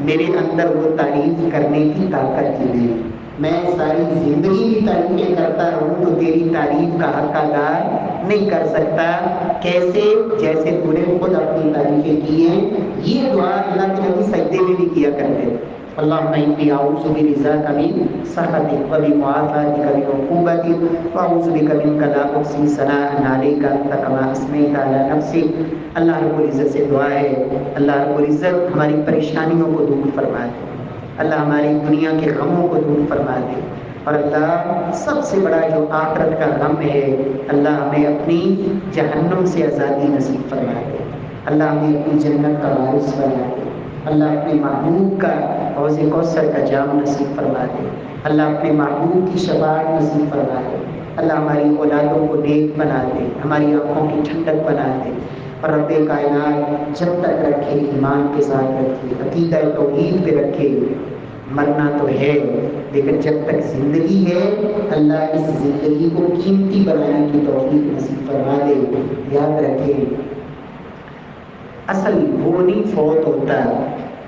میرے اندر وہ تعریف کرنے کی طاقت ہی نہیں، میں ساری زندگی بھی تعریفیں کرتا رہوں تو تیری تعریف کا حق ادا نہیں کر سکتا۔ کیسے؟ جیسے تو نے خود اپنی تعریفیں کی ہیں۔ یہ دعا اللہ کے نبی سجدے میں بھی کیا کرتے تھے۔ اللہم انی اعوذ برضاک من سخطک وبمعافاتک من عقوبتک واعوذ بک منک لا احصی ثناء علیک انت کما اثنیت علی نفسک۔ اللہ رب العزت سے دعا ہے اللہ رب العزت ہماری پریشانیوں کو دور فرما دے، اللہ ہماری دنیا کے غموں کو دور فرما دے، اور اللہ سب سے بڑا جو آخرت کا غم ہے اللہ ہمیں اپنی جہنم سے آزادی نصیب فرما دے، اللہ ہمیں اپنی جنت کا وارث بنا دے، اللہ اپنے محبوب کا حوض کوثر کا جام نصیب فرما دے، اللہ اپنے محبوب کی شفاعت نصیب فرما دے، اللہ ہماری اولادوں کو نیک بنا دے، ہماری آنکھوں کی ٹھنڈک بنا دے، اور رب کائنات جب تک رکھے ایمان کے ساتھ رکھے، عقیدہ توحید پہ رکھے۔ مرنا تو ہے لیکن جب تک زندگی ہے اللہ اس زندگی کو قیمتی بنانے کی توفیق نصیب فرما دے۔ یاد رکھیں اصل وہ نہیں فوت ہوتا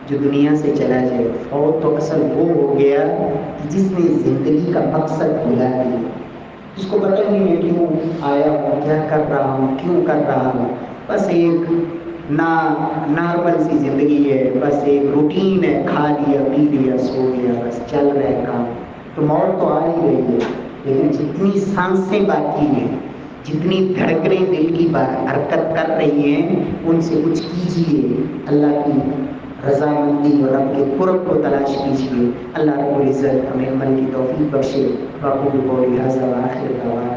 جو دنیا سے چلا جائے، فوت تو اصل وہ ہو گیا جس نے زندگی کا مقصد بھلا دیا، جس کو پتہ نہیں ہے کیوں آیا ہوں، کیا کر رہا ہوں، کیوں کر رہا ہوں، بس ایک نارمل سی زندگی ہے، بس ایک روٹین ہے، کھا لیا پی لیا سو گیا، بس چل رہا ہے کام۔ تو موت تو آ ہی رہی ہے لیکن جتنی سانسیں باقی ہیں، جتنی دھڑکنیں دل کی حرکت کر رہی ہیں ان سے کچھ کیجیے، اللہ کی رضامندی اور اپنے قرب کو تلاش کیجیے۔ اللہ رب العزت ہمیں عمل کی توفیق بخشے۔ واقول قولی ھذا وآخر دعوانا